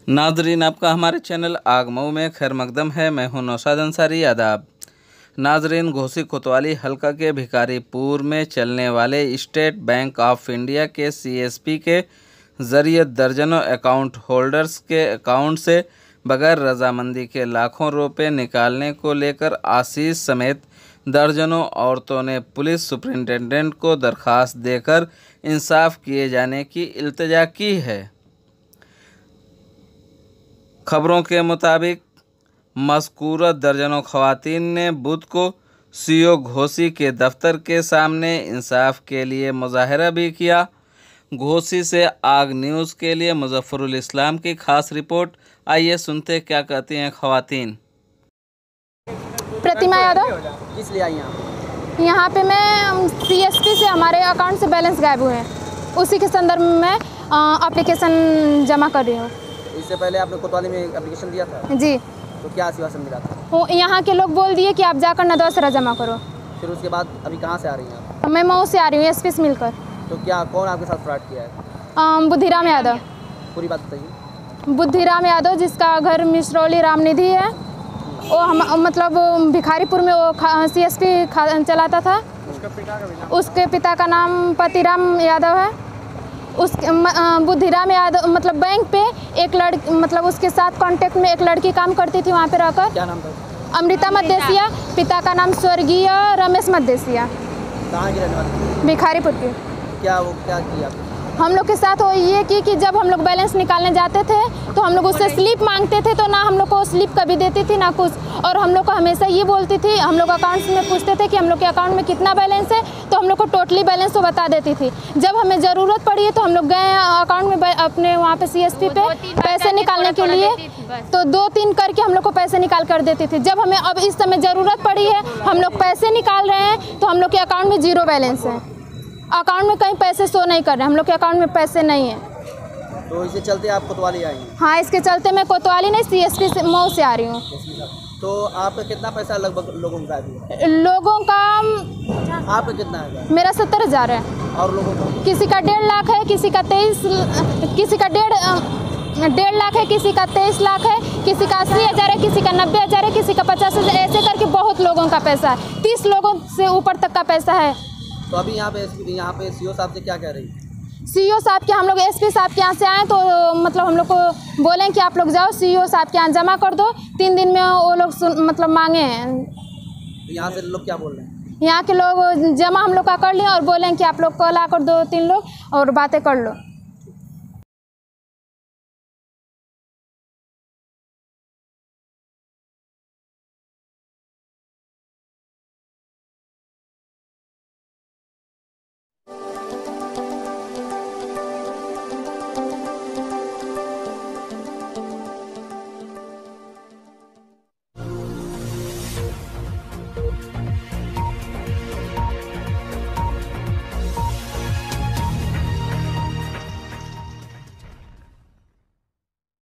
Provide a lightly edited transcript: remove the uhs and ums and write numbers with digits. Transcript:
नाजरीन, आपका हमारे चैनल आगमऊ में खैर मकदम है। मैं हूं नौशाद अंसारी। आदाब नाजरीन, घोसी कोतवाली हल्का के भिखारीपुर में चलने वाले स्टेट बैंक ऑफ इंडिया के सीएसपी के ज़रिए दर्जनों अकाउंट होल्डर्स के अकाउंट से बगैर रजामंदी के लाखों रुपए निकालने को लेकर आशीष समेत दर्जनों औरतों ने पुलिस सुपरिंटेंडेंट को दरखास्त देकर इंसाफ किए जाने की इल्तिजा की है। खबरों के मुताबिक मज़कूरा दर्जनों ख़वातीन ने बुध को सीओ घोसी के दफ्तर के सामने इंसाफ के लिए मुजाहरा भी किया। घोसी से आग न्यूज़ के लिए मुजफ्फरुल इस्लाम की खास रिपोर्ट। आइए सुनते क्या कहती हैं ख़वातीन। प्रतिमा यादव। किस लिए आई यहाँ पे मैं सीएसपी से हमारे अकाउंट से बैलेंस गायब हुए हैं, उसी के संदर्भ में मैं एप्लीकेशन जमा कर रही हूँ। इससे पहले आपने कोतवाली में एप्लीकेशन दिया था? जी। तो क्या आश्वासन मिला था? यहाँ के लोग बोल दिए कि आप जाकर नदवा जमा करो। फिर उसके बाद अभी कहाँ से आ रही हैं आप? मैं मऊ से आ रही हूँ, एसपी से मिलकर। तो क्या कौन आपके साथ फ्रॉड किया है? बुद्धिराम यादव। पूरी बात बताइए। बुद्धिराम यादव, जिसका घर मिश्रौली रामनिधि है, वो हम मतलब भिखारीपुर में वो सीएसपी चलाता था। उसके पिता का नाम पतिराम यादव है। उस बुद्धिराम यादव मतलब बैंक पे एक मतलब उसके साथ कांटेक्ट में एक लड़की काम करती थी वहाँ पे रहकर। क्या नाम था? अमृता मद्देसिया। पिता का नाम स्वर्गीय रमेश मद्देसिया। कहाँ की रहने वाली? भिखारीपुर की। क्या किया? हम लोग के साथ वो ये कि जब हम लोग बैलेंस निकालने जाते थे तो हम लोग उससे स्लिप मांगते थे, तो ना हम लोग को स्लिप कभी देती थी ना कुछ। और हम लोग को हमेशा ये बोलती थी, हम लोग अकाउंट्स में पूछते थे कि हम लोग के अकाउंट में कितना बैलेंस है, तो हम लोग को टोटली बैलेंस तो बता देती थी। जब हमें ज़रूरत पड़ी है तो हम लोग गए अकाउंट में अपने वहाँ पे सीएसपी पे पैसे निकालने के लिए, तो 2-3 करके हम लोग को पैसे निकाल कर देती थी। जब हमें अब इस समय ज़रूरत पड़ी है, हम लोग पैसे निकाल रहे हैं, तो हम लोग के अकाउंट में 0 बैलेंस है। अकाउंट में कहीं पैसे शो नहीं कर रहे, हम लोग के अकाउंट में पैसे नहीं है। तो इसके चलते आप कोतवाली आई हैं? हाँ, इसके चलते मैं कोतवाली नहीं, सीएसपी से मऊ से आ रही हूँ। तो आपका कितना पैसा लगभग लोगों का है? लोगों का आपका कितना है? मेरा 70,000 है। और लोगों का? किसी का 1.5 लाख है, किसी का 23, किसी का 1.5 लाख है, किसी का 23 लाख है, किसी का 80,000 है, किसी का 90,000 है, किसी का 50,000। ऐसे करके बहुत लोगों का पैसा है, 30 लोगों से ऊपर तक का पैसा है। तो अभी यहाँ पे सीओ साहब से क्या कह रही है? सीईओ साहब के हम लोग एसपी साहब के यहाँ से आए, तो मतलब हम लोग को बोले कि आप लोग जाओ सीईओ साहब के यहाँ जमा कर दो। 3 दिन में वो लोग मतलब मांगे हैं। तो यहाँ से लोग क्या बोल रहे हैं? यहाँ के लोग जमा हम लोग का कर लिए और बोले कि आप लोग कल आकर 2-3 लोग और बातें कर लो।